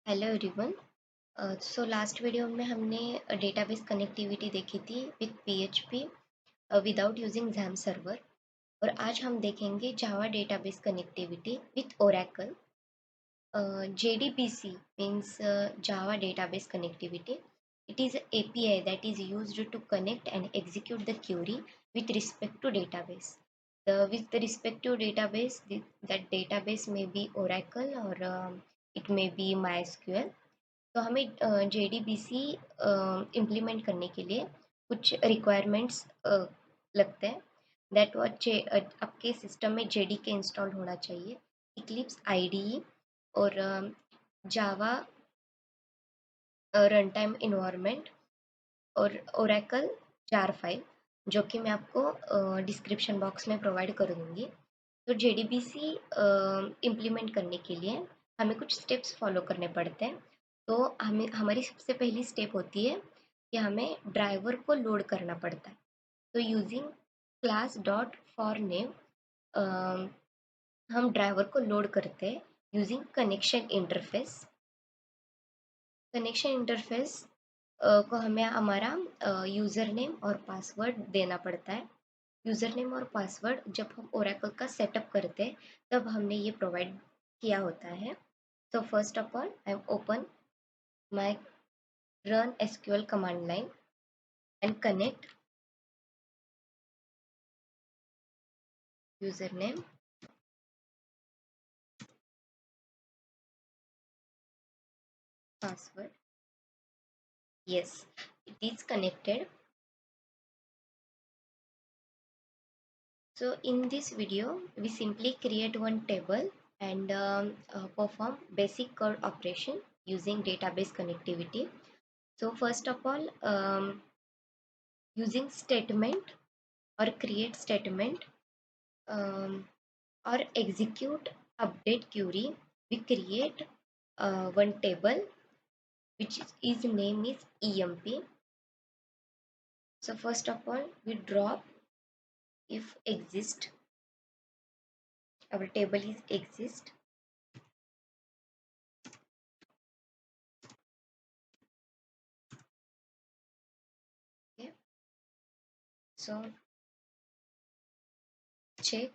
Hello everyone. So last video में हमने database connectivity देखी थी with PHP without using XAMPP server. और आज हम देखेंगे जावा database connectivity with Oracle. JDBC means Java Database Connectivity. It is an API that is used to connect and execute the query with respect to database. With respect to database, that database may be Oracle or it may be MySQL. तो हमें JDBC implement करने के लिए कुछ requirements लगते हैं। That what आपके system में JDK इंस्टॉल होना चाहिए, इक्लिप्स IDE और जावा रन टाइम इन्वायरमेंट और ओरेकल जार फाइल, जो कि मैं आपको डिस्क्रिप्शन बॉक्स में प्रोवाइड कर दूँगी। तो JDBC इम्प्लीमेंट करने के लिए हमें कुछ स्टेप्स फॉलो करने पड़ते हैं। तो हमारी सबसे पहली स्टेप होती है कि हमें ड्राइवर को लोड करना पड़ता है। तो using class dot for name हम ड्राइवर को लोड करते हैं using connection interface. Connection interface को हमें हमारा यूज़र नेम और पासवर्ड देना पड़ता है। यूज़र नेम और पासवर्ड जब हम ओरेकल का सेटअप करते हैं तब हमने ये प्रोवाइड किया होता है। So first of all, I open my run SQL command line and connect username, password. Yes, it is connected. So in this video, we simply create one table and perform basic code operation using database connectivity. So first of all, using statement or create statement um, or execute update query, we create one table which is name is EMP. So first of all, we drop if exist. Our table is exist. Okay. So check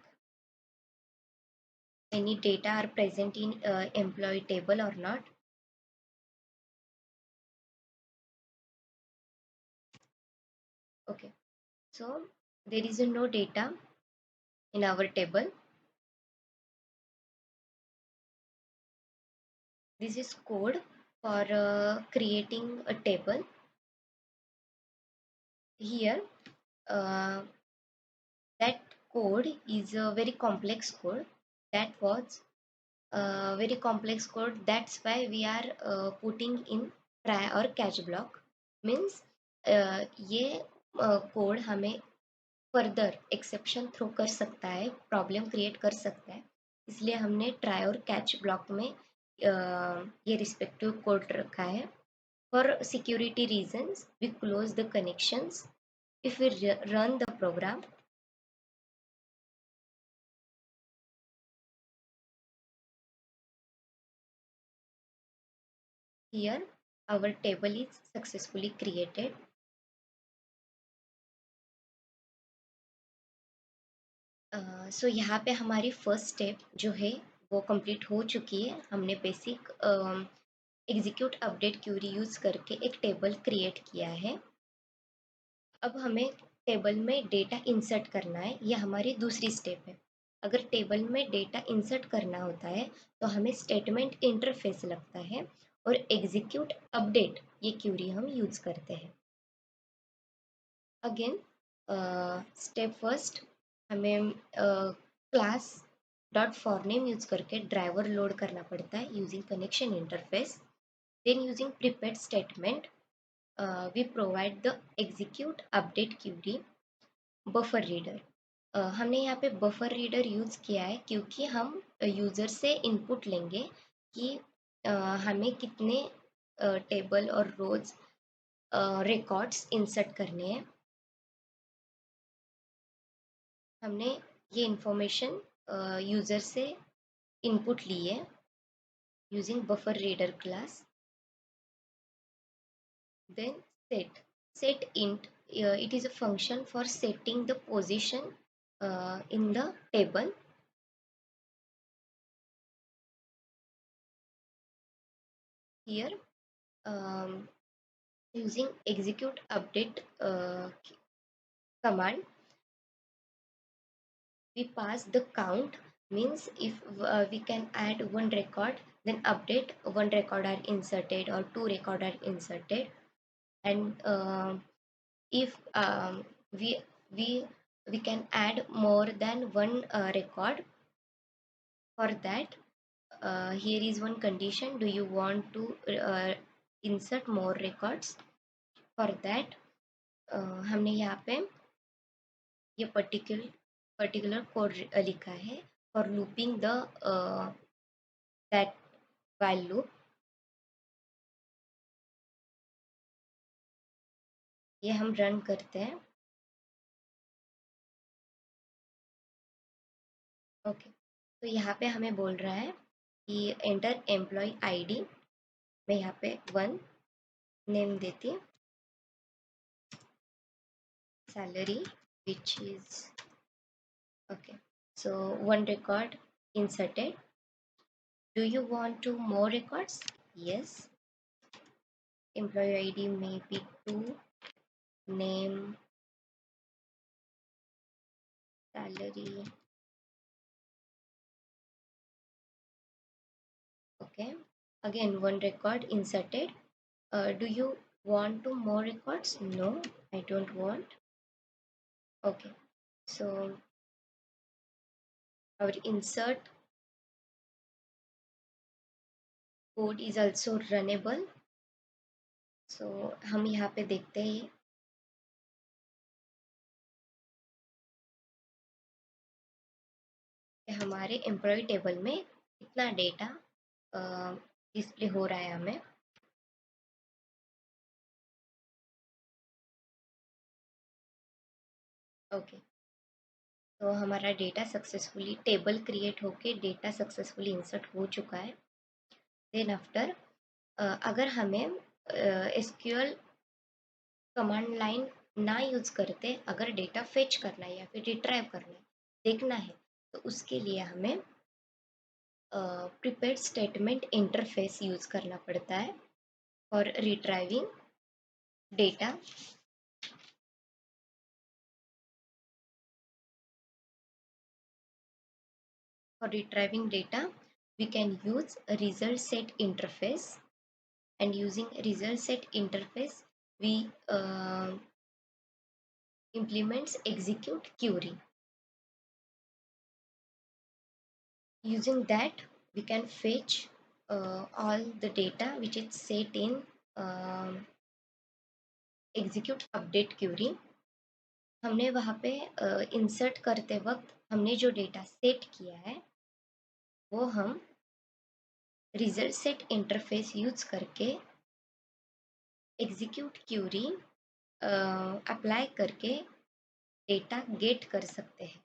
any data are present in employee table or not. Okay. So there is no data in our table. This is code for creating a table. Here, that code is a very complex code. That was a very complex code. That's why we are putting in try or catch block. Means ये code हमें further exception throw कर सकता है, problem create कर सकता है, इसलिए हमने ट्राई और कैच ब्लॉक में ये रिस्पेक्टिव कोड रखा है। For security reasons we close the connections if we run the program. Here our table is successfully created. So यहाँ पे हमारी फर्स्ट स्टेप जो है वो कंप्लीट हो चुकी है। हमने basic execute update query use करके एक टेबल क्रिएट किया है। अब हमें टेबल में डेटा इंसर्ट करना है, ये हमारी दूसरी स्टेप है। अगर टेबल में डेटा इंसर्ट करना होता है तो हमें स्टेटमेंट इंटरफेस लगता है और एग्जीक्यूट अपडेट ये क्यूरी हम यूज़ करते हैं। अगेन स्टेप फर्स्ट हमें class dot for name use करके ड्राइवर लोड करना पड़ता है using connection interface. Then using prepared statement we provide the execute update query buffer reader. हमने यहाँ पे बफर रीडर यूज़ किया है क्योंकि हम यूज़र से इनपुट लेंगे कि हमें कितने टेबल और रोज रिकॉर्ड्स इंसर्ट करने हैं। हमने ये इंफॉर्मेशन यूज़र से इनपुट ली है। using buffer reader class. Then set int, it is a function for setting the position in the table. Here, um, using execute update command, we pass the count, means if we can add one record, then update one record are inserted or two record are inserted. And if we we we can add more than one record. For that, here is one condition: do you want to insert more records? For that, हमने यहाँ पे ये particular code लिखा है for looping the that while loop. ये हम run करते हैं. ओके, तो यहाँ पे हमें बोल रहा है कि एंटर एम्प्लॉय आईडी. मैं यहाँ पे 1 नेम देती, salary which is okay. So one record inserted. Do you want to more records? Yes. Employee ID may be 2, name, salary. Okay. Again, one record inserted. Do you want to more records? No, I don't want. Okay. So our insert code is also runnable. So हम यहाँ पे देखते हैं कि हमारे employ table में कितना data display हो रहा है हमें. ओके, तो हमारा डेटा सक्सेसफुली टेबल क्रिएट होके डेटा सक्सेसफुली इंसर्ट हो चुका है. देन आफ्टर, अगर हमें एसक्यूएल कमांड लाइन ना यूज़ करते, अगर डेटा फेच करना है या फिर रिट्राइव करना है, देखना है, तो उसके लिए हमें प्रिपेयर्ड स्टेटमेंट इंटरफेस यूज़ करना पड़ता है for retrieving data. For retrieving data, we can use a result set interface, and using result set interface, we implements execute query. Using that, we can fetch all the data which is set in execute update query. हमने वहाँ पे insert करते वक्त हमने जो data set किया है वो हम रिजल्ट सेट इंटरफेस यूज करके एग्जीक्यूट क्यूरी अप्लाई करके डेटा गेट कर सकते हैं.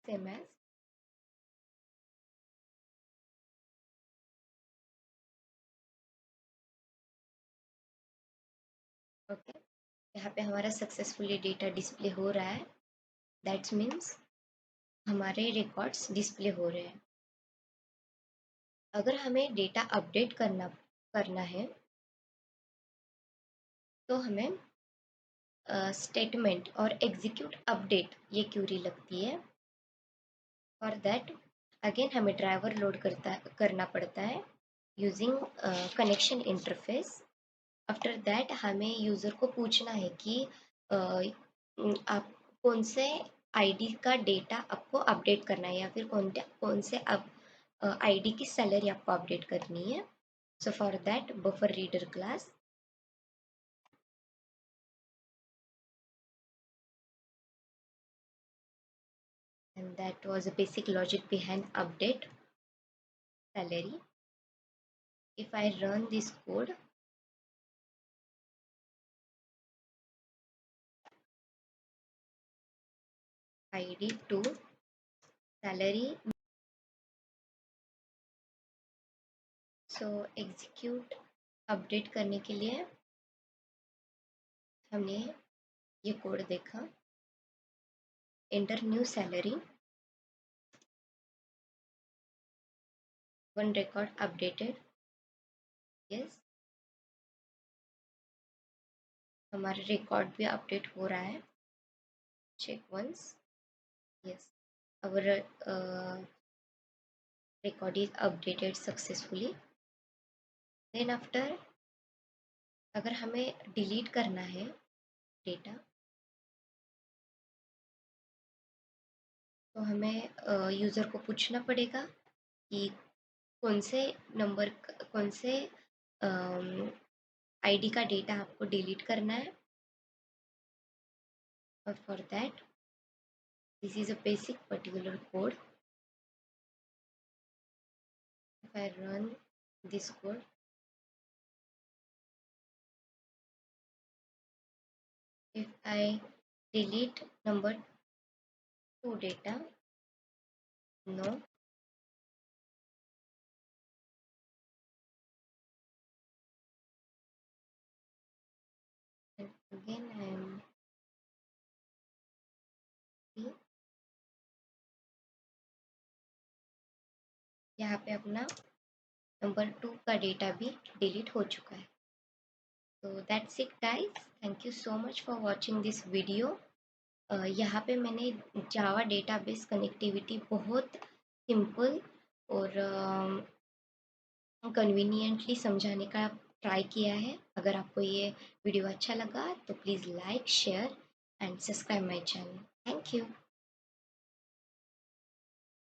सेम एज ओके, यहाँ पे हमारा सक्सेसफुली डेटा डिस्प्ले हो रहा है. दैट्स मीन्स हमारे रिकॉर्ड्स डिस्प्ले हो रहे हैं. अगर हमें डेटा अपडेट करना है तो हमें स्टेटमेंट और एग्जीक्यूट अपडेट ये क्यूरी लगती है. फॉर दैट, अगेन हमें ड्राइवर लोड करना पड़ता है using connection interface. After that हमें यूज़र को पूछना है कि आप कौन से आईडी का डेटा आपको अपडेट करना है या फिर कौन से आप आईडी की सैलरी आपको अपडेट करनी है. So for that, buffer reader class, and that was a basic logic behind update salary. If I run this code, id to salary so execute update करने के लिए हमने ये कोड देखा, enter new salary, one record updated, yes, हमारा record भी update हो रहा है, check once, yes, our record is updated successfully. then after अगर हमें डिलीट करना है डेटा तो हमें यूज़र को पूछना पड़ेगा कि कौन से नंबर, कौन से आईडी का डेटा आपको डिलीट करना है, और for that this is a basic particular code. If I run this code, if I delete number 2 data, no, and again I am यहाँ पे अपना नंबर 2 का डेटा भी डिलीट हो चुका है. तो that's it guys, thank you so much for watching this video. यहाँ पे मैंने जावा डेटाबेस कनेक्टिविटी बहुत सिंपल और कन्वीनियंटली समझाने का ट्राई किया है. अगर आपको ये वीडियो अच्छा लगा तो please like, share and subscribe my channel. Thank you.